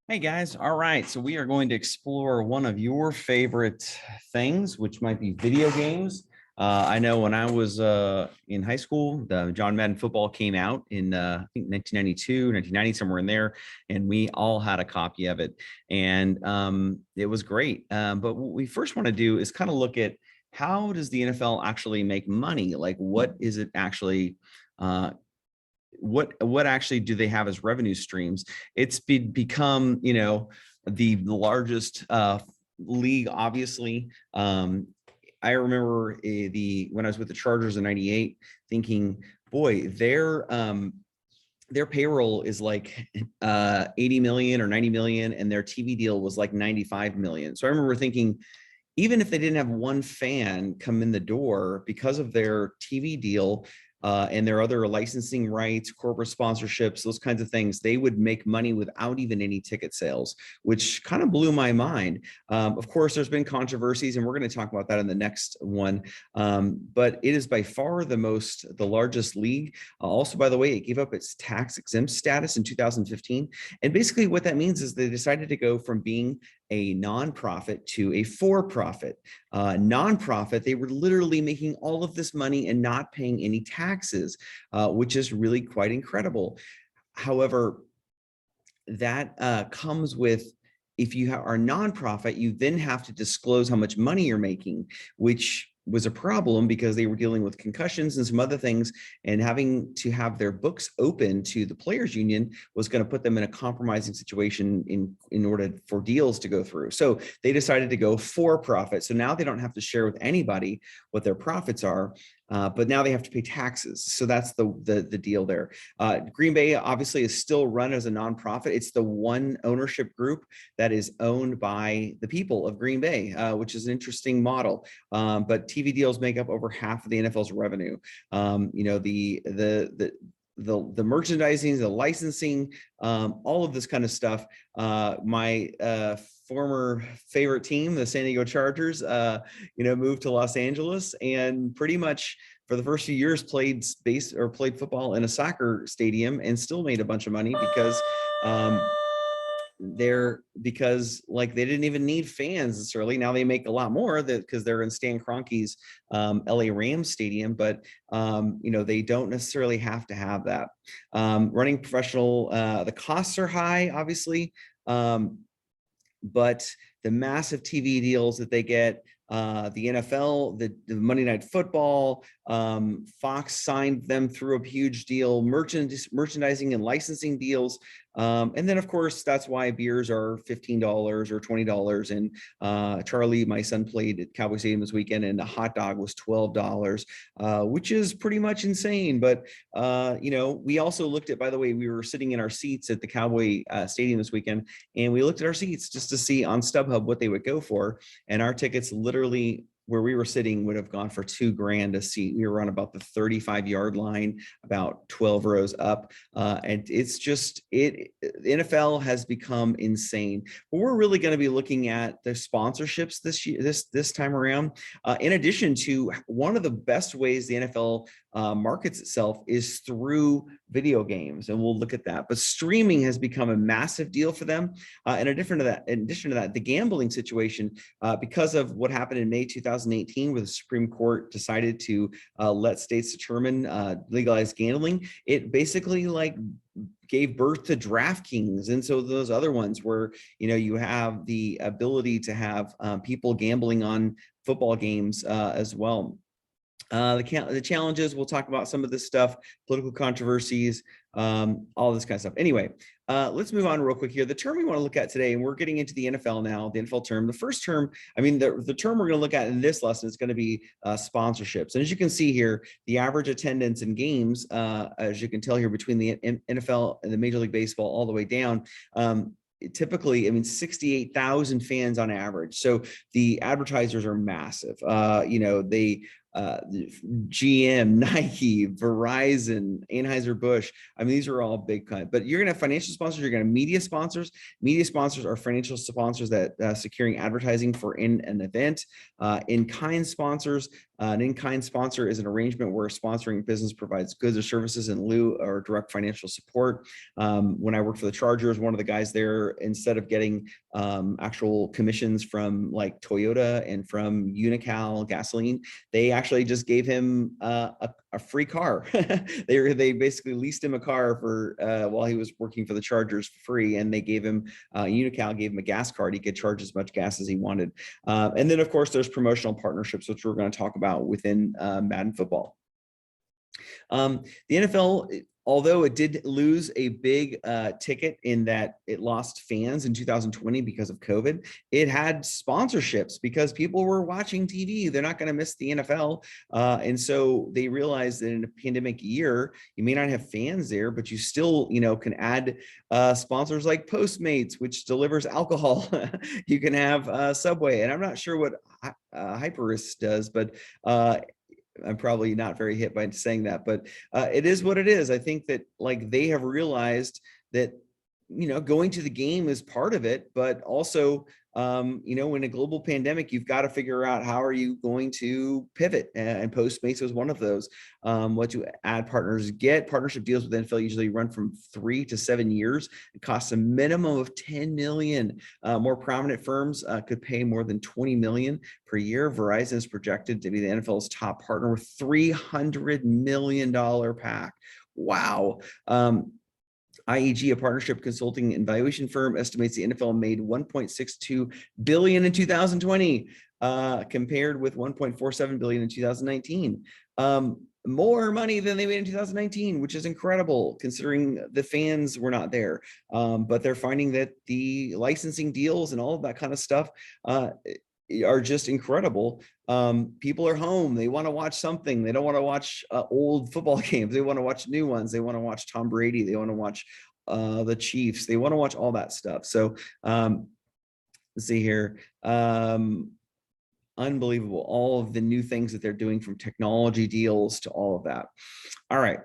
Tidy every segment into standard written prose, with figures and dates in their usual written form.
Hey guys, all right. So we are going to explore one of your favorite things, which might be video games. I know when I was in high school, the John Madden Football came out in I think 1992, 1990, somewhere in there, and we all had a copy of it, and it was great. But what we first want to do is kind of look at how does the NFL actually make money? Like, what is it actually? Uh, what actually do they have as revenue streams? It's become, the largest league, obviously. I remember the when I was with the Chargers in '98, thinking, boy, their payroll is like 80 million or 90 million, and their TV deal was like 95 million. So I remember thinking, even if they didn't have one fan come in the door because of their TV deal and their other licensing rights, corporate sponsorships, those kinds of things, they would make money without even any ticket sales, which kind of blew my mind. Of course, there's been controversies, and we're going to talk about that in the next one. But it is by far the largest league. Also, by the way, it gave up its tax exempt status in 2015. And basically what that means is they decided to go from being a nonprofit to a for-profit. Nonprofit, they were literally making all of this money and not paying any taxes, which is really quite incredible. However, that comes with, if you are nonprofit, you then have to disclose how much money you're making, which was a problem because they were dealing with concussions and some other things, and having to have their books open to the players union was going to put them in a compromising situation in order for deals to go through. So they decided to go for profit. So now they don't have to share with anybody what their profits are. But now they have to pay taxes. So that's the deal there. Green Bay obviously is still run as a nonprofit. It's the one ownership group that is owned by the people of Green Bay, which is an interesting model. But TV deals make up over half of the NFL's revenue. The merchandising, the licensing, all of this kind of stuff. My former favorite team, the San Diego Chargers, moved to Los Angeles, and pretty much for the first few years played football in a soccer stadium and still made a bunch of money because like they didn't even need fans necessarily. Now they make a lot more because they're in Stan Kroenke's LA Rams stadium, but they don't necessarily have to have that. Running professional, the costs are high, obviously, but the massive TV deals that they get, the NFL, the Monday Night Football, Fox signed them through a huge deal, merchandising and licensing deals. And then, of course, that's why beers are $15 or $20. And Charlie, my son, played at Cowboy Stadium this weekend, and a hot dog was $12, which is pretty much insane. But, we also looked at, by the way, we were sitting in our seats at the Cowboy Stadium this weekend, and we looked at our seats just to see on StubHub what they would go for. And our tickets literally, where we were sitting, would have gone for $2,000 a seat. We were on about the 35-yard line, about 12 rows up. And it's just, the NFL has become insane. But we're really going to be looking at the sponsorships this time around. In addition to, one of the best ways the NFL markets itself is through video games, and we'll look at that. But streaming has become a massive deal for them. In addition to that, the gambling situation, because of what happened in May 2018, where the Supreme Court decided to let states determine legalize gambling, it basically gave birth to DraftKings. And so those other ones where, you have the ability to have people gambling on football games as well. The challenges, we'll talk about some of this stuff, political controversies, all this kind of stuff. Anyway, let's move on real quick here. The term we want to look at today, and we're getting into the NFL now, the NFL term. The first term, the term we're going to look at in this lesson is going to be sponsorships. And as you can see here, the average attendance in games, as you can tell here, between the NFL and the Major League Baseball all the way down, typically, 68,000 fans on average. So the advertisers are massive. GM, Nike, Verizon, Anheuser-Busch. These are all big kind, but you're going to have financial sponsors. You're going to have media sponsors. Media sponsors are financial sponsors that securing advertising for an event. In-kind sponsors, An in-kind sponsor is an arrangement where a sponsoring business provides goods or services in lieu or direct financial support. When I worked for the Chargers, one of the guys there, instead of getting actual commissions from like Toyota and from Unical gasoline, they actually just gave him a free car. They basically leased him a car for while he was working for the Chargers for free, and they gave him Unical gave him a gas card. He could charge as much gas as he wanted. And then of course there's promotional partnerships, which we're going to talk about within Madden Football. The NFL, although it did lose a big ticket in that it lost fans in 2020 because of COVID, it had sponsorships because people were watching TV. They're not going to miss the NFL. And so they realized that in a pandemic year, you may not have fans there, but you still, can add sponsors like Postmates, which delivers alcohol. You can have Subway. And I'm not sure what Hyperis does, but I'm probably not very hit by saying that, but it is what it is. I think that like they have realized that, going to the game is part of it, but also, in a global pandemic, you've got to figure out how are you going to pivot, and Postmates was one of those. What you add partners get. Partnership deals with NFL usually run from 3 to 7 years. It costs a minimum of 10 million. More prominent firms could pay more than 20 million per year. Verizon is projected to be the NFL's top partner with $300 million pack. Wow. IEG, a partnership consulting and valuation firm, estimates the NFL made $1.62 billion in 2020, compared with $1.47 billion in 2019. More money than they made in 2019, which is incredible considering the fans were not there. But they're finding that the licensing deals and all of that kind of stuff are just incredible. People are home. They want to watch something. They don't want to watch old football games. They want to watch new ones. They want to watch Tom Brady. They want to watch the Chiefs. They want to watch all that stuff. So let's see here. Unbelievable. All of the new things that they're doing, from technology deals to all of that. All right.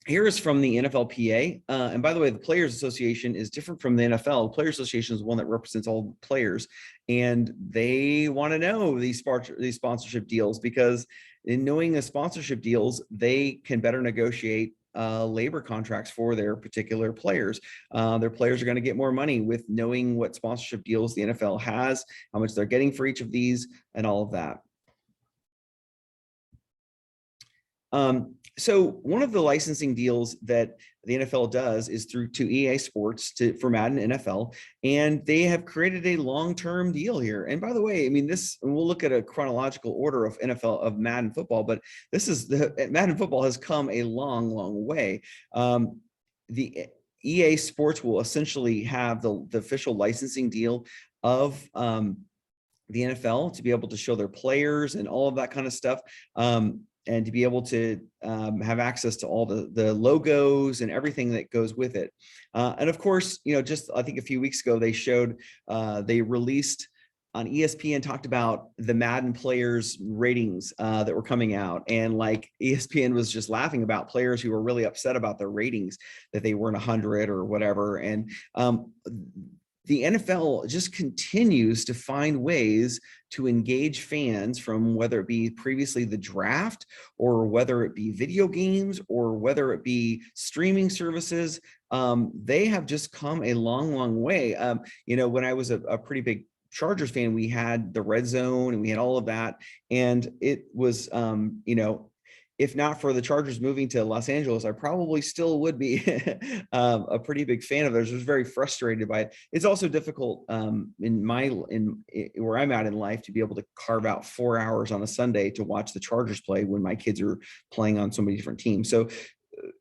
Here is from the NFLPA. And by the way, the Players Association is different from the NFL. The Players Association is one that represents all players. And they want to know these sponsorship deals, because in knowing the sponsorship deals, they can better negotiate labor contracts for their particular players. Their players are going to get more money with knowing what sponsorship deals the NFL has, how much they're getting for each of these, and all of that. So one of the licensing deals that the NFL does is through to EA Sports for Madden NFL, and they have created a long-term deal here. And by the way, I mean, we'll look at a chronological order of Madden Football, but Madden Football has come a long, long way. The EA Sports will essentially have the official licensing deal of the NFL to be able to show their players and all of that kind of stuff. And to be able to have access to all the logos and everything that goes with it. And of course, just I think a few weeks ago, they released on ESPN, talked about the Madden players ratings that were coming out. And like ESPN was just laughing about players who were really upset about their ratings, that they weren't 100 or whatever. And the NFL just continues to find ways to engage fans, from whether it be previously the draft, or whether it be video games, or whether it be streaming services. They have just come a long, long way. When I was a pretty big Chargers fan, we had the red zone and we had all of that. And it was, if not for the Chargers moving to Los Angeles, I probably still would be a pretty big fan of theirs. I was very frustrated by it. It's also difficult where I'm at in life to be able to carve out 4 hours on a Sunday to watch the Chargers play when my kids are playing on so many different teams. So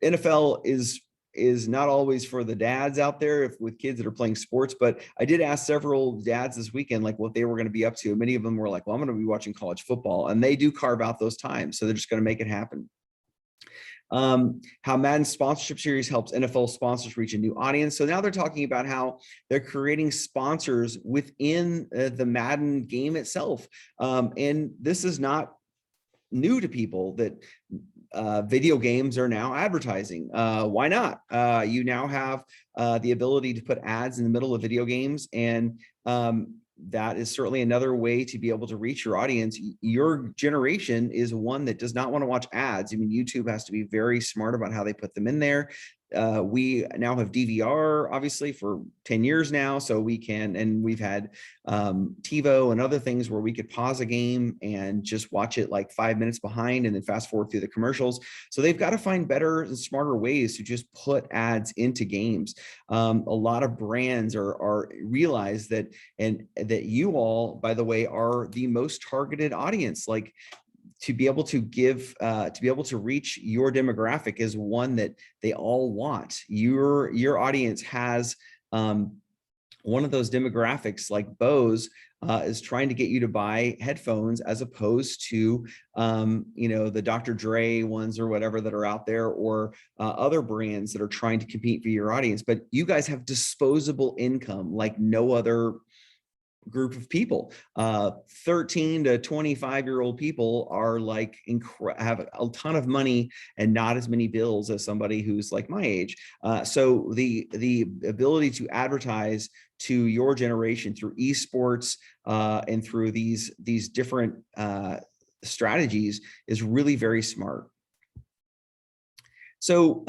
NFL is not always for the dads out there with kids that are playing sports, but I did ask several dads this weekend, like what they were going to be up to. And many of them were like, well, I'm going to be watching college football, and they do carve out those times. So they're just going to make it happen. How Madden sponsorship series helps NFL sponsors reach a new audience. So now they're talking about how they're creating sponsors within the Madden game itself. And this is not new to people, that video games are now advertising. Why not? You now have the ability to put ads in the middle of video games, and that is certainly another way to be able to reach your audience. Your generation is one that does not want to watch ads. I mean, YouTube has to be very smart about how they put them in there. We now have DVR, obviously, for 10 years now, so we can, and we've had TiVo and other things where we could pause a game and just watch it like 5 minutes behind and then fast forward through the commercials. So they've got to find better and smarter ways to just put ads into games. A lot of brands are realize that, and that you all, by the way, are the most targeted audience. Like, to be able to give, to be able to reach your demographic is one that they all want. Your audience has one of those demographics, like Bose, is trying to get you to buy headphones as opposed to, the Dr. Dre ones or whatever that are out there, or other brands that are trying to compete for your audience. But you guys have disposable income like no other group of people. 13 to 25-year-old people are like have a ton of money and not as many bills as somebody who's like my age. So the ability to advertise to your generation through esports and through these different strategies is really very smart. So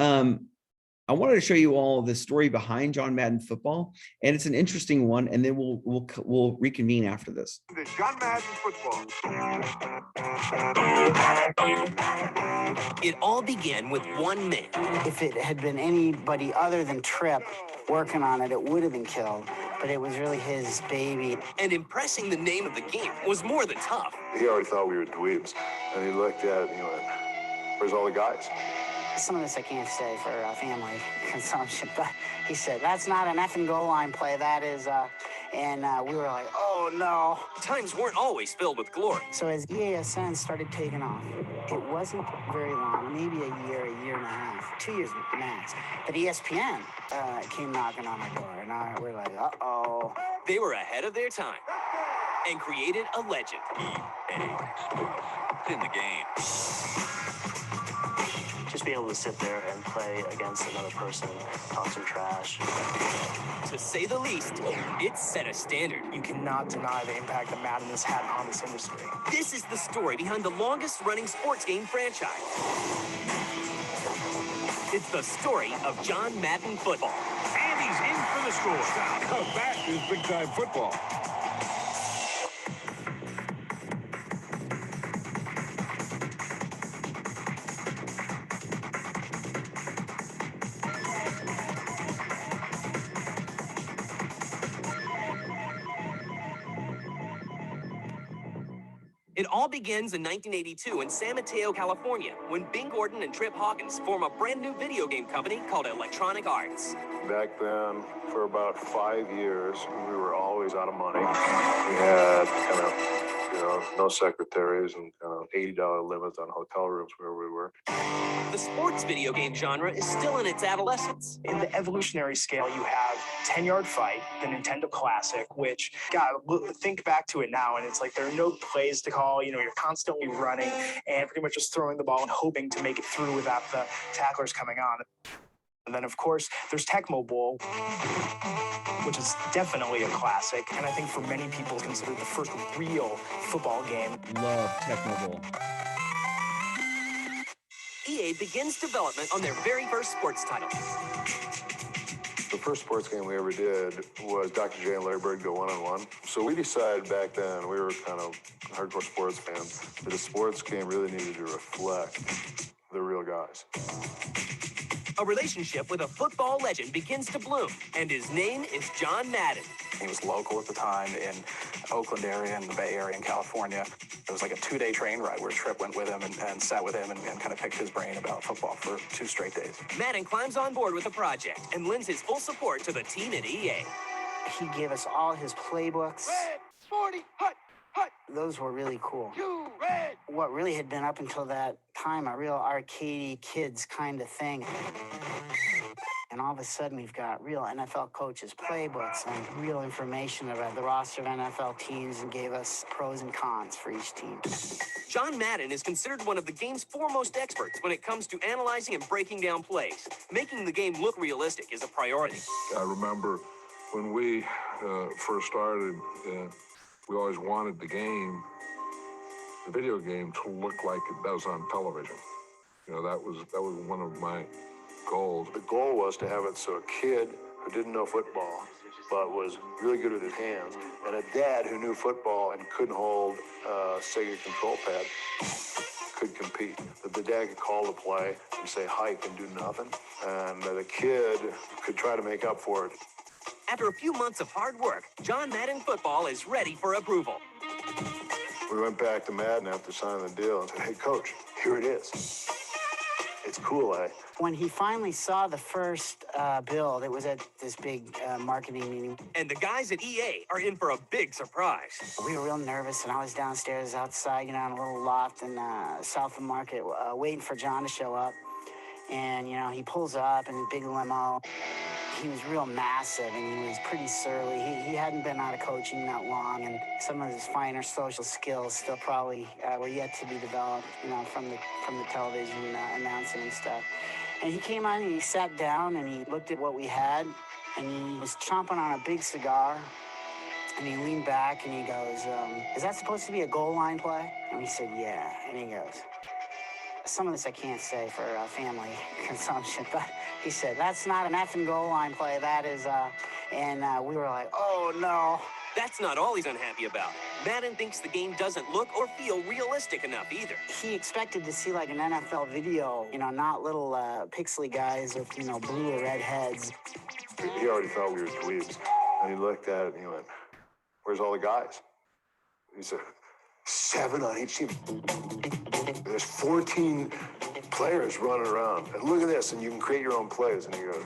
I wanted to show you all the story behind John Madden Football, and it's an interesting one. And then we'll reconvene after this. The John Madden Football. It all began with one man. If it had been anybody other than Tripp working on it, it would have been killed. But it was really his baby. And impressing the name of the game was more than tough. He already thought we were dweebs, and he looked at it and he went, "Where's all the guys?" Some of this I can't say for family consumption, but he said, "That's not an effing goal line play, that is," and we were like, "Oh no." Times weren't always filled with glory. So as EASN started taking off, it wasn't very long, maybe a year and a half, 2 years max. But ESPN came knocking on our door, and we're like, uh-oh. They were ahead of their time and created a legend. EA Sports in the game. Just be able to sit there and play against another person, talk some trash. To say the least, it set a standard. You cannot deny the impact that Madden has had on this industry. This is the story behind the longest running sports game franchise. It's the story of John Madden Football. And he's in for the score. Now that is big-time football. It all begins in 1982 in San Mateo, California, when Bing Gordon and Trip Hawkins form a brand new video game company called Electronic Arts. Back then, for about 5 years, we were always out of money. We had kind of, no secretaries and kind of $80 limits on hotel rooms where we were. The sports video game genre is still in its adolescence. In the evolutionary scale, you have 10-Yard Fight, the Nintendo Classic, which, God, think back to it now, and it's like there are no plays to call. You're constantly running and pretty much just throwing the ball and hoping to make it through without the tacklers coming on. And then, of course, there's Tecmo Bowl, which is definitely a classic, and I think for many people considered the first real football game. Love Tecmo Bowl. EA begins development on their very first sports title. The first sports game we ever did was Dr. J and Larry Bird go one-on-one. So we decided back then, we were kind of hardcore sports fans, that a sports game really needed to reflect the real guys. A relationship with a football legend begins to bloom, and his name is John Madden. He was local at the time in Oakland area and the Bay Area in California. It was like a 2-day train ride where Tripp went with him and sat with him and kind of picked his brain about football for 2 straight days. Madden climbs on board with the project and lends his full support to the team at EA. He gave us all his playbooks. Red 40, hut, hut. Those were really cool. You red. What really had been up until that time a real arcadey kids kind of thing. And all of a sudden, we've got real NFL coaches' playbooks and real information about the roster of NFL teams, and gave us pros and cons for each team. John Madden is considered one of the game's foremost experts when it comes to analyzing and breaking down plays. Making the game look realistic is a priority. I remember When we first started, we always wanted the video game, to look like it does on television. You know, that was one of my goals. The goal was to have it so a kid who didn't know football but was really good with his hands, and a dad who knew football and couldn't hold a Sega control pad could compete. That the dad could call the play and say hike and do nothing, and the kid could try to make up for it. After a few months of hard work, John Madden Football is ready for approval. We went back to Madden after signing the deal and said, hey, coach, here it is. It's cool, eh? When he finally saw the first build, it was at this big marketing meeting. And the guys at EA are in for a big surprise. We were real nervous, and I was downstairs outside, you know, in a little loft in South of Market, waiting for John to show up. And, you know, he pulls up in a big limo. He was real massive, and he was pretty surly. He hadn't been out of coaching that long, and some of his finer social skills still probably were yet to be developed, you know, from the television announcing and stuff. And he came on, and he sat down, and he looked at what we had, and he was chomping on a big cigar, and he leaned back, and he goes, is that supposed to be a goal line play? And we said, yeah. And he goes, some of this I can't say for family consumption, but he said, that's not an effing goal line play, that is, and we were like, oh, no. That's not all he's unhappy about. Madden thinks the game doesn't look or feel realistic enough either. He expected to see like an NFL video, you know, not little pixely guys with, you know, blue or red heads. He already thought we were dweebs. And he looked at it and he went, where's all the guys? He said, 7 on each team. There's 14 players running around. And look at this, and you can create your own plays. And he goes,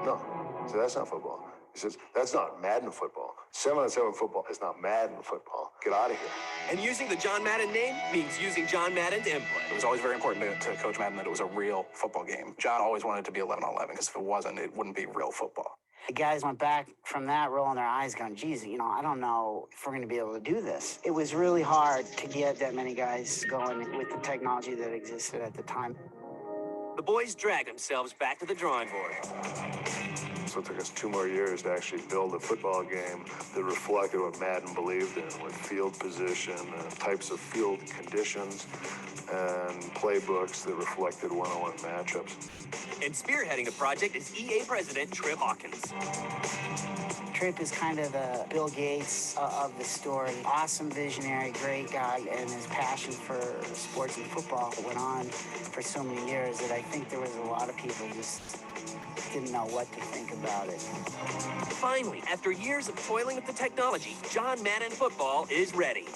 no. So that's not football. He says, that's not Madden football. 7-on-7 football is not Madden football. Get out of here. And using the John Madden name means using John Madden's input. It was always very important to Coach Madden that it was a real football game. John always wanted it to be 11-on-11, because if it wasn't, it wouldn't be real football. The guys went back from that rolling their eyes going, geez, you know, I don't know if we're going to be able to do this. It was really hard to get that many guys going with the technology that existed at the time. The boys dragged themselves back to the drawing board. So it took us 2 more years to actually build a football game that reflected what Madden believed in, with field position, types of field conditions, and playbooks that reflected one-on-one matchups. And spearheading the project is EA president Trip Hawkins. Trip is kind of the Bill Gates of the story. Awesome visionary, great guy, and his passion for sports and football went on for so many years that I think there was a lot of people just didn't know what to think about it. Finally, after years of toiling with the technology, John Madden Football is ready.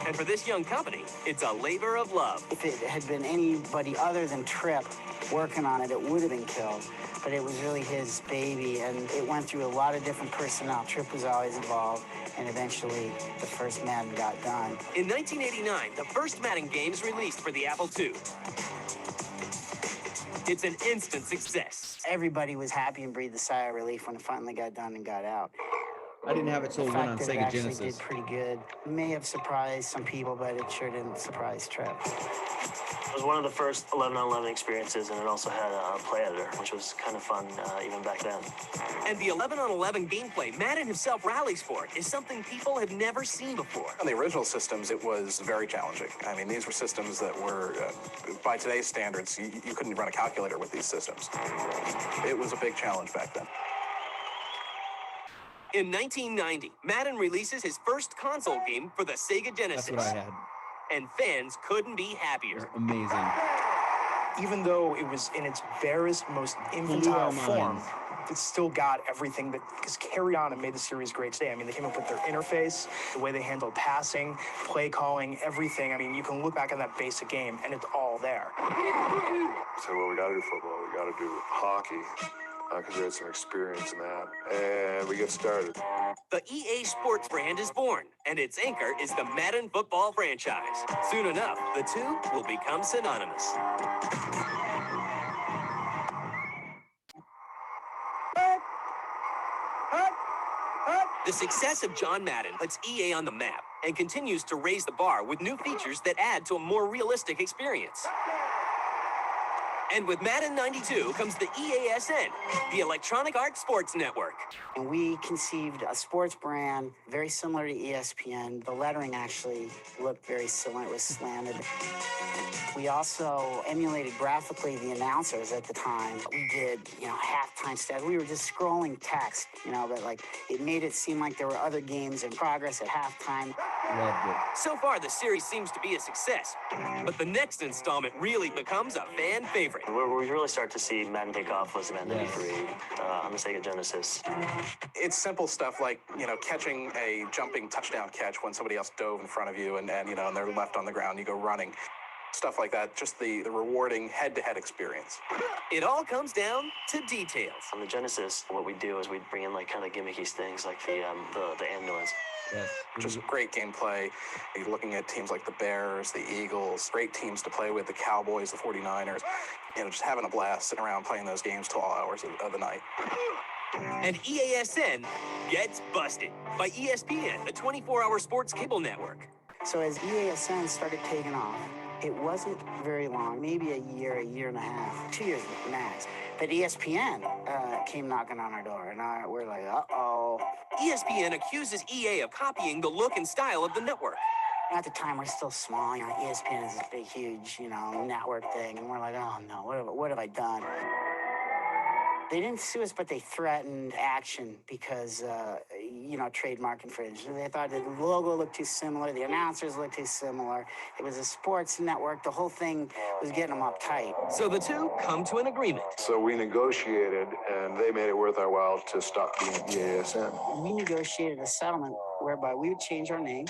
And for this young company, it's a labor of love. If it had been anybody other than Trip working on it, it would have been killed. But it was really his baby, and it went through a lot of different personnel. Trip was always involved, and eventually the first Madden got done. In 1989, the first Madden games released for the Apple II. It's an instant success. Everybody was happy and breathed a sigh of relief when it finally got done and got out. I didn't have it till The it went fact on that it Sega actually Genesis. did pretty good. It may have surprised some people, but it sure didn't surprise Trip. It was one of the first 11-on-11 experiences, and it also had a play editor, which was kind of fun even back then. And the 11-on-11 gameplay Madden himself rallies for is something people have never seen before. On the original systems, it was very challenging. I mean, these were systems that were, by today's standards, you couldn't run a calculator with these systems. It was a big challenge back then. In 1990, Madden releases his first console game for the Sega Genesis. That's what I had. And fans couldn't be happier. Amazing. Even though it was in its barest, most Blew infantile our form, minds. it still got everything that is carried on and made the series great today. I mean, they came up with their interface, the way they handled passing, play calling, everything. I mean, you can look back on that basic game, and it's all there. So, well, we got to do football. We got to do hockey, because we had some experience in that. And we get started. The EA Sports brand is born, and its anchor is the Madden Football franchise. Soon enough, the two will become synonymous. The success of John Madden puts EA on the map and continues to raise the bar with new features that add to a more realistic experience. And with Madden 92 comes the EASN, the Electronic Arts Sports Network. And we conceived a sports brand very similar to ESPN. The lettering actually looked very similar. It was slanted. We also emulated graphically the announcers at the time. We did, halftime stats. We were just scrolling text, but like it made it seem like there were other games in progress at halftime. Loved it. So far, the series seems to be a success, but the next installment really becomes a fan favorite. Where we really start to see Madden take off was Madden 93 on the Sega Genesis. It's simple stuff like, catching a jumping touchdown catch when somebody else dove in front of you and they're left on the ground, you go running. Stuff like that, just the rewarding head-to-head experience. It all comes down to details. On the Genesis, what we do is we bring in like kind of gimmicky things like the ambulance. Yes. Just great gameplay. You're looking at teams like the Bears, the Eagles, great teams to play with, the Cowboys, the 49ers. Just having a blast sitting around playing those games till all hours of the night. And EASN gets busted by ESPN, the 24-hour sports cable network. So as EASN started taking off, it wasn't very long, maybe a year and a half, 2 years max. But ESPN came knocking on our door, and we're like, uh-oh. ESPN accuses EA of copying the look and style of the network. At the time, we're still small. ESPN is this big, huge, network thing, and we're like, oh no, what have I done? They didn't sue us, but they threatened action because, trademark infringement. They thought the logo looked too similar, the announcers looked too similar. It was a sports network. The whole thing was getting them uptight. So the two come to an agreement. So we negotiated, and they made it worth our while to stop being EASN. We negotiated a settlement whereby we would change our name,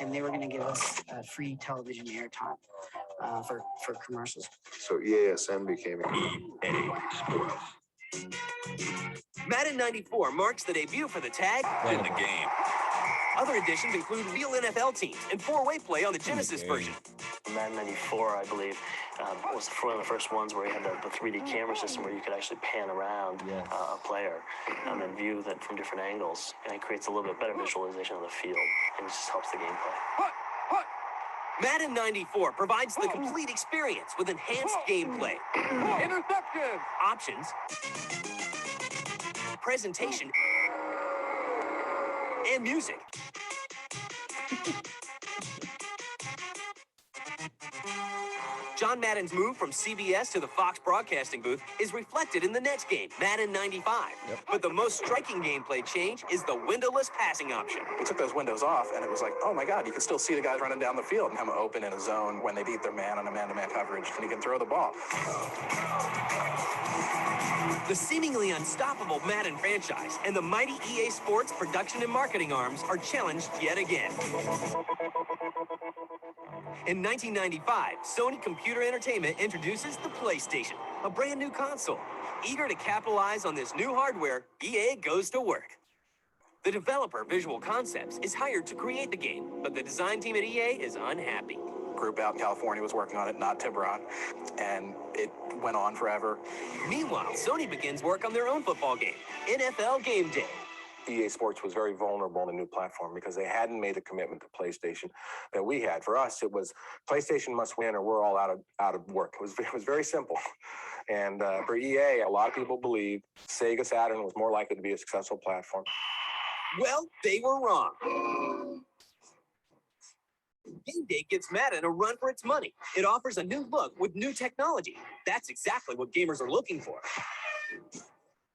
and they were going to give us free television airtime for commercials. So EASN became EA Sports. Madden 94 marks the debut for the tag in the game. Other additions include real NFL teams and four-way play on the Genesis version. Madden 94, I believe, was one of the first ones where you had the 3D camera system where you could actually pan around a player and view that from different angles. And it creates a little bit better visualization of the field, and it just helps the gameplay. Madden 94 provides the complete experience with enhanced gameplay, Interception! options, presentation, and music. John Madden's move from CBS to the Fox broadcasting booth is reflected in the next game, Madden 95. But the most striking gameplay change is the windowless passing option. We took those windows off, and it was like, oh my God, you can still see the guys running down the field and have them open in a zone when they beat their man on a man-to-man coverage, and you can throw the ball. The seemingly unstoppable Madden franchise and the mighty EA Sports production and marketing arms are challenged yet again. In 1995, Sony Computer Entertainment introduces the PlayStation, a brand new console. Eager to capitalize on this new hardware, EA goes to work. The developer, Visual Concepts, is hired to create the game, but the design team at EA is unhappy. Group out in California was working on it, not Tiburon, and it went on forever. Meanwhile, Sony begins work on their own football game, NFL Game Day. EA Sports was very vulnerable on the new platform because they hadn't made the commitment to PlayStation that we had. For us, it was PlayStation must win or we're all out of work. It was very simple. And for EA, a lot of people believed Sega Saturn was more likely to be a successful platform. Well, they were wrong. Game Day gives Madden a run for its money. It offers a new look with new technology. That's exactly what gamers are looking for.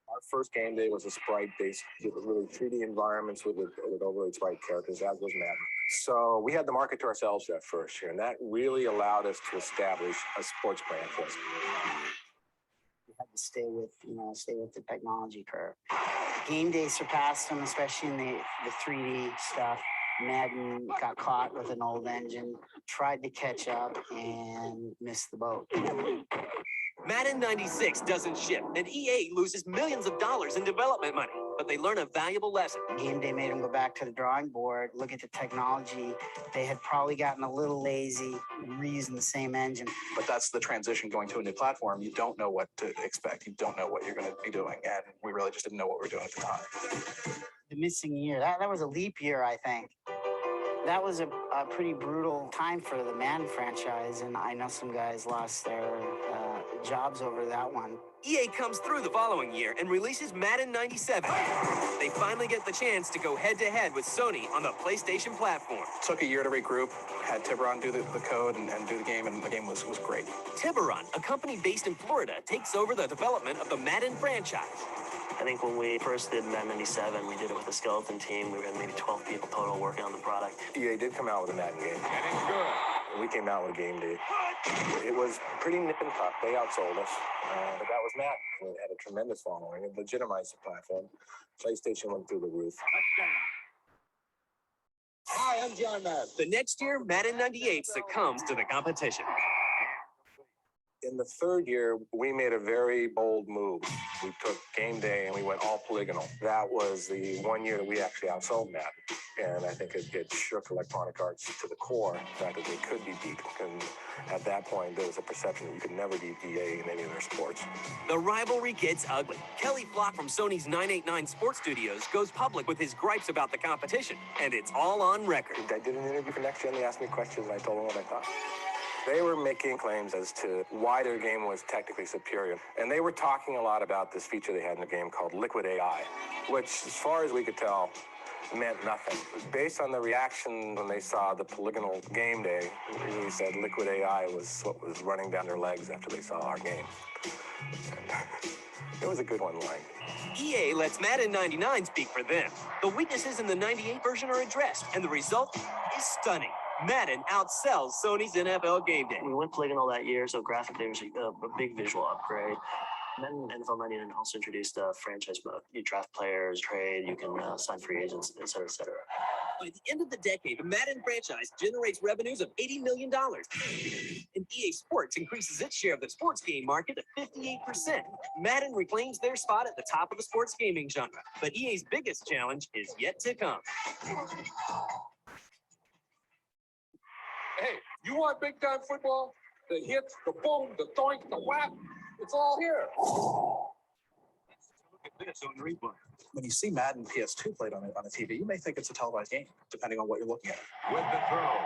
Our first game day was a sprite-based, really 3D environments with overlaid sprite characters, as was Madden. So we had to market to ourselves that first year, and that really allowed us to establish a sports brand for us. We had to stay with the technology curve. Game Day surpassed them, especially in the 3D stuff. Madden got caught with an old engine, tried to catch up, and missed the boat. Madden 96 doesn't ship, and EA loses millions of dollars in development money, but they learn a valuable lesson. Game Day made them go back to the drawing board, look at the technology. They had probably gotten a little lazy, reusing the same engine. But that's the transition going to a new platform. You don't know what to expect. You don't know what you're going to be doing, and we really just didn't know what we were doing at the time. The missing year, that was a leap year, I think. That was a pretty brutal time for the Madden franchise, and I know some guys lost their jobs over that one. EA comes through the following year and releases Madden 97. They finally get the chance to go head-to-head with Sony on the PlayStation platform. Took a year to regroup, had Tiburon do the code and do the game, and the game was great. Tiburon, a company based in Florida, takes over the development of the Madden franchise. I think when we first did Madden 97, we did it with a skeleton team. We had maybe 12 people total working on the product. EA did come out with a Madden game. We came out with a game day. It was pretty nip and tuck. They outsold us. But that was Madden. It had a tremendous following. It legitimized the platform. PlayStation went through the roof. Hi, I'm John Madden. The next year, Madden 98 succumbs to the competition. In the third year, we made a very bold move. We took game day and we went all polygonal. That was the 1 year that we actually outsold Madden. And I think it shook Electronic Arts to the core, the fact that they could be beat. And at that point, there was a perception that you could never beat EA in any of their sports. The rivalry gets ugly. Kelly Flock from Sony's 989 Sports Studios goes public with his gripes about the competition, and it's all on record. I did an interview for Next Gen. They asked me questions, and I told them what I thought. They were making claims as to why their game was technically superior. And they were talking a lot about this feature they had in the game called Liquid AI, which, as far as we could tell, meant nothing. Based on the reaction when they saw the polygonal game day, they said Liquid AI was what was running down their legs after they saw our game. It was a good one line. EA lets Madden 99 speak for them. The weaknesses in the 98 version are addressed, and the result is stunning. Madden outsells Sony's NFL Game Day. We went polygonal that year, so graphically it was a big visual upgrade. And then NFL 99 also introduced a franchise mode. You draft players, trade, you can sign free agents, et cetera, et cetera. By the end of the decade, the Madden franchise generates revenues of $80 million. And EA Sports increases its share of the sports game market to 58%. Madden reclaims their spot at the top of the sports gaming genre. But EA's biggest challenge is yet to come. Hey, you want big time football? The hits, the boom, the doink, the whap, it's all here. Look at this on the replay. When you see Madden PS2 played on a TV, you may think it's a televised game, depending on what you're looking at. With the throw.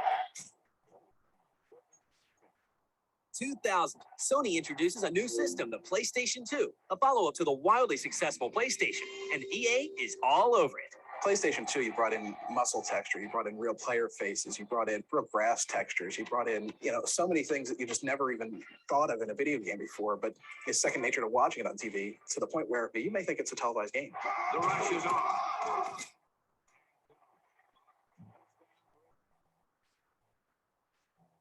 2000, Sony introduces a new system, the PlayStation 2, a follow-up to the wildly successful PlayStation, and EA is all over it. PlayStation 2, you brought in muscle texture, you brought in real player faces, you brought in real grass textures, you brought in, so many things that you just never even thought of in a video game before, but it's second nature to watching it on TV to the point where you may think it's a televised game. The rush is on.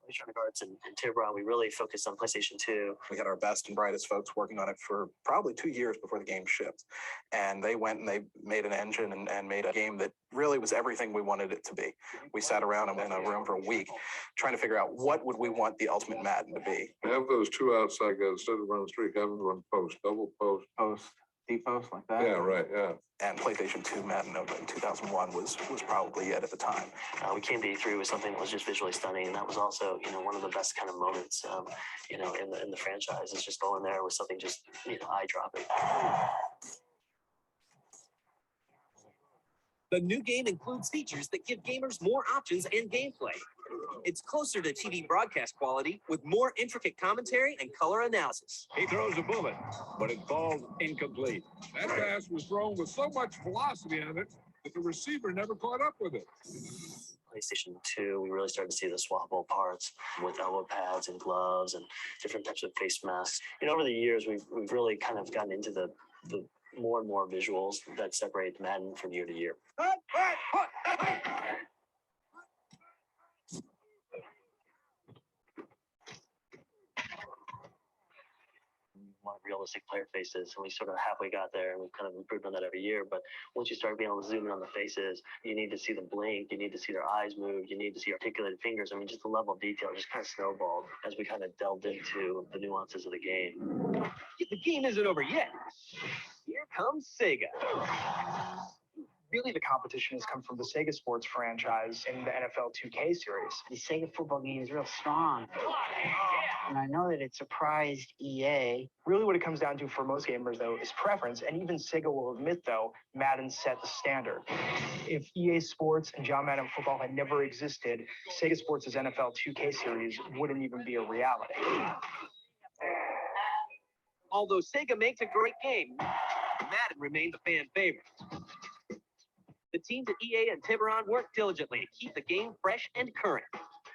Electronic Arts and Tiburon, we really focused on PlayStation 2. We had our best and brightest folks working on it for probably 2 years before the game shipped. And they went and they made an engine and made a game that really was everything we wanted it to be. We sat around in a room for a week trying to figure out what would we want the ultimate Madden to be. Have those two outside guys instead of running streak, have them run post, double post. Post, deep post like that. Yeah, right, yeah. And PlayStation 2 Madden in 2001 was probably it at the time. We came to E3 with something that was just visually stunning, and that was also, one of the best kind of moments, in the franchise is just going there with something just, eye-dropping. The new game includes features that give gamers more options and gameplay. It's closer to TV broadcast quality with more intricate commentary and color analysis. He throws a bullet, but it falls incomplete. That pass was thrown with so much velocity on it that the receiver never caught up with it. PlayStation 2, we really started to see the swappable parts with elbow pads and gloves and different types of face masks. Over the years, we've really kind of gotten into the more and more visuals that separate Madden from year to year. Want realistic player faces, and we sort of halfway got there, and we've kind of improved on that every year. But once you start being able to zoom in on the faces, you need to see them blink, you need to see their eyes move, you need to see articulated fingers. I mean, just the level of detail just kind of snowballed as we kind of delved into the nuances of the game. The game isn't over yet. Here comes Sega. Really, the competition has come from the Sega Sports franchise in the NFL 2K series. The Sega football game is real strong. And I know that it surprised EA. Really, what it comes down to for most gamers, though, is preference. And even Sega will admit, though, Madden set the standard. If EA Sports and John Madden Football had never existed, Sega Sports' NFL 2K series wouldn't even be a reality. Although Sega makes a great game, Madden remains a fan favorite. The teams at EA and Tiburon work diligently to keep the game fresh and current.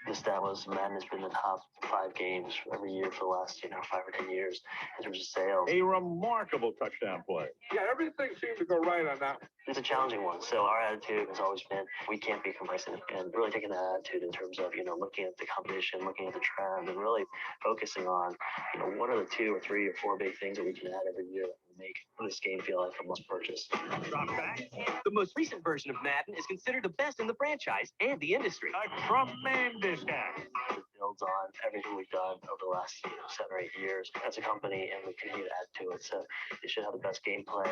Established Madden has been the top 5 games every year for the last 5 or 10 years in terms of sales. A remarkable touchdown play. Yeah, everything seemed to go right on that. It's a challenging one. So our attitude has always been we can't be complacent, and really taking that attitude in terms of looking at the competition, looking at the trend, and really focusing on what are the 2 or 3 or 4 big things that we can add every year that will make this game feel like a must purchase. Drop back. The most recent version of Madden is considered the best in the franchise and the industry. A tremendous guy. It builds on everything we've done over the last 7 or 8 years as a company, and we continue to add to it. So it should have the best gameplay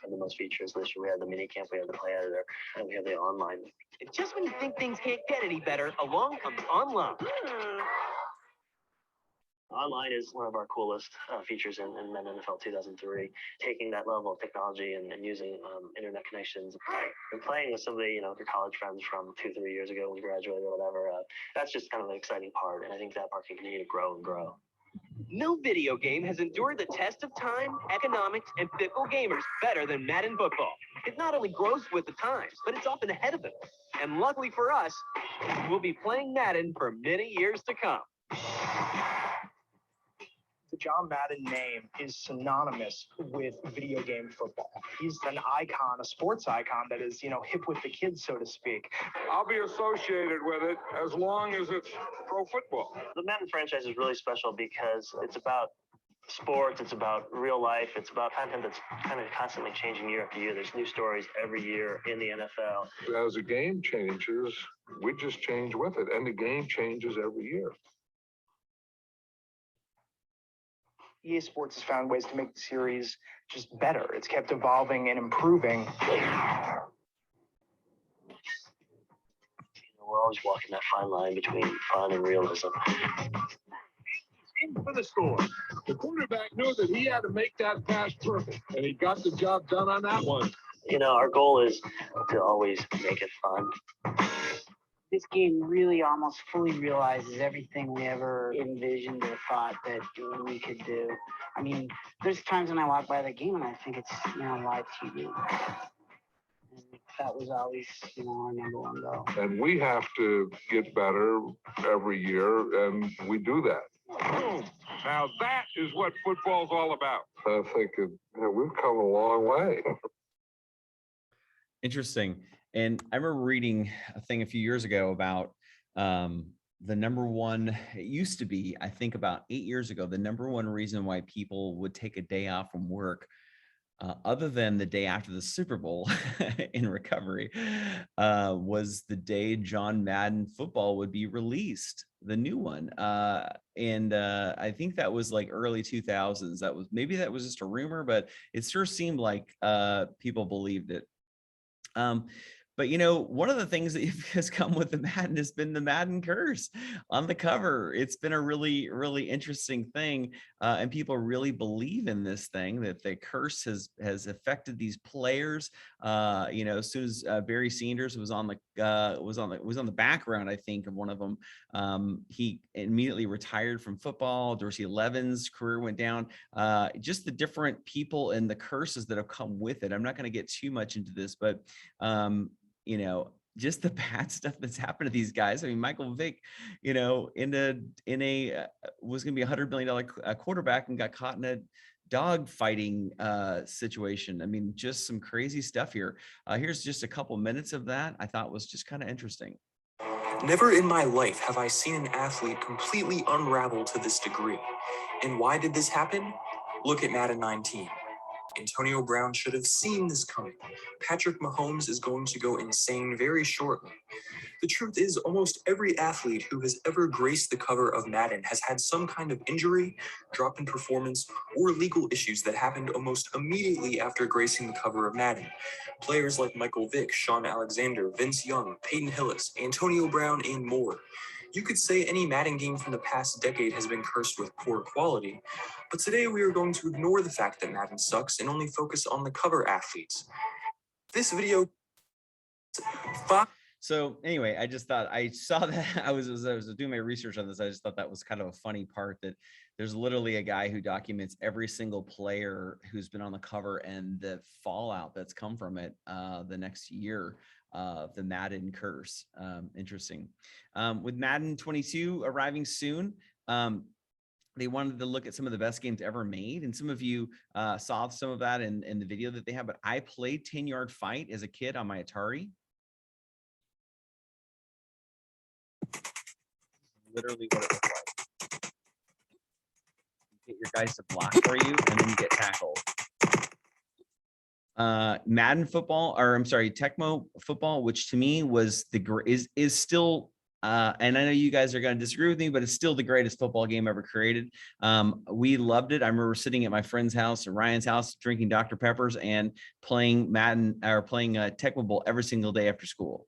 and the most features. This year we have the mini camp, we have the play editor, and we have the online. And just when you think things can't get any better, along comes online. Online is one of our coolest features in Madden NFL 2003. Taking that level of technology and using internet connections and playing with somebody, your college friends from 2-3 years ago when you graduated or whatever, that's just kind of the exciting part. And I think that part can continue to grow and grow. No video game has endured the test of time, economics, and fickle gamers better than Madden Football. It not only grows with the times, but it's often ahead of them. And luckily for us, we'll be playing Madden for many years to come. The John Madden name is synonymous with video game football. He's an icon, a sports icon that is, hip with the kids, so to speak. I'll be associated with it as long as it's pro football. The Madden franchise is really special because it's about sports, it's about real life, it's about content that's kind of constantly changing year after year. There's new stories every year in the NFL. As the game changes, we just change with it, and the game changes every year. EA Sports has found ways to make the series just better. It's kept evolving and improving. We're always walking that fine line between fun and realism. For the score. The quarterback knew that he had to make that pass perfect, and he got the job done on that one. Our goal is to always make it fun. This game really almost fully realizes everything we ever envisioned or thought that we could do. I mean, there's times when I walk by the game and I think it's, live TV. And that was always, our number one goal. And we have to get better every year, and we do that. Boom. Now that is what football's all about. I think we've come a long way. Interesting. And I remember reading a thing a few years ago about the number one, it used to be, I think about 8 years ago, the number one reason why people would take a day off from work, other than the day after the Super Bowl in recovery, was the day John Madden Football would be released, the new one. And I think that was like early 2000s. Maybe that was just a rumor, but it sure seemed like people believed it. But one of the things that has come with the Madden has been the Madden curse on the cover. It's been a really, really interesting thing, and people really believe in this thing, that the curse has affected these players. As soon as Barry Sanders was on the background, I think, of one of them, he immediately retired from football. Dorsey Levin's career went down. Just the different people and the curses that have come with it. I'm not going to get too much into this, but just the bad stuff that's happened to these guys. I mean, Michael Vick, was going to be $100 million quarterback and got caught in a dog fighting situation. I mean, just some crazy stuff here. Here's just a couple minutes of that. I thought was just kind of interesting. Never in my life have I seen an athlete completely unravel to this degree. And why did this happen? Look at Madden 19. Antonio Brown should have seen this coming. Patrick Mahomes is going to go insane very shortly. The truth is, almost every athlete who has ever graced the cover of Madden has had some kind of injury, drop in performance, or legal issues that happened almost immediately after gracing the cover of Madden. Players like Michael Vick, Sean Alexander, Vince Young, Peyton Hillis, Antonio Brown, and more. You could say any Madden game from the past decade has been cursed with poor quality, but today we are going to ignore the fact that Madden sucks and only focus on the cover athletes. This video... So anyway, I just thought I saw that I was doing my research on this. I just thought that was kind of a funny part, that there's literally a guy who documents every single player who's been on the cover and the fallout that's come from it the next year. The Madden curse. Interesting. With Madden 22 arriving soon, they wanted to look at some of the best games ever made. And some of you saw some of that in the video that they have, but I played 10-Yard Fight as a kid on my Atari. Literally what it looks like. You get your guys to block for you, and then you get tackled. Madden Football, or I'm sorry, Tecmo Football, which to me was is still, and I know you guys are going to disagree with me, but it's still the greatest football game ever created. We loved it. I remember sitting at my friend's house, Ryan's house, drinking Dr. Peppers and playing Madden, or playing Tecmo Bowl every single day after school.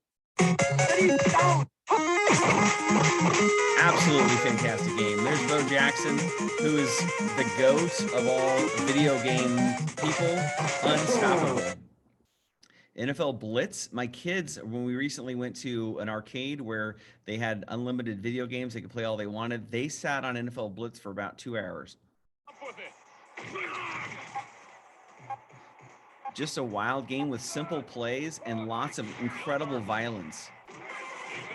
Absolutely fantastic game. There's Bo Jackson, who is the GOAT of all video game people. Unstoppable. NFL Blitz. My kids, when we recently went to an arcade where they had unlimited video games, they could play all they wanted, they sat on NFL Blitz for about 2 hours. Just a wild game with simple plays and lots of incredible violence.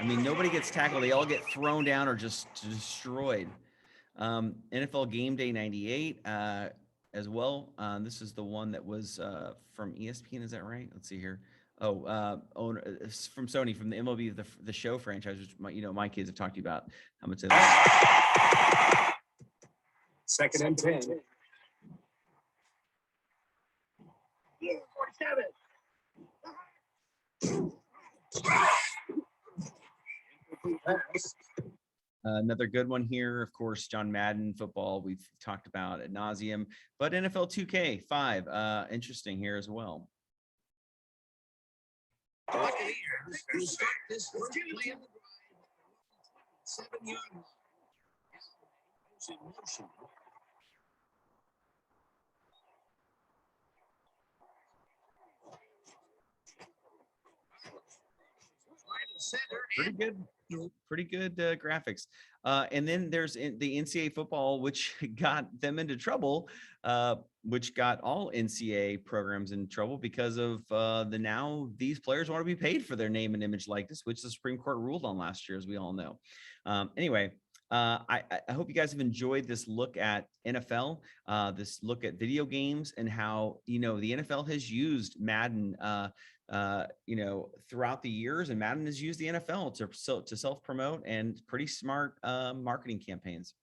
I mean, nobody gets tackled. They all get thrown down or just destroyed. NFL Game Day 98 as well. This is the one that was from ESPN. Is that right? Let's see here. It's from Sony, from the MLB, the show franchise, which my kids have talked to you about how much they love. 2nd and 10. 47. Another good one here, of course, John Madden Football, we've talked about ad nauseum, but NFL 2K5, interesting here as well. Pretty good graphics. And then there's the NCAA football, which got them into trouble, which got all NCAA programs in trouble because of now these players want to be paid for their name and image likeness, which the Supreme Court ruled on last year, as we all know. Anyway, I hope you guys have enjoyed this look at NFL, this look at video games, and how, the NFL has used Madden, throughout the years, and Madden has used the NFL to self-promote and pretty smart marketing campaigns.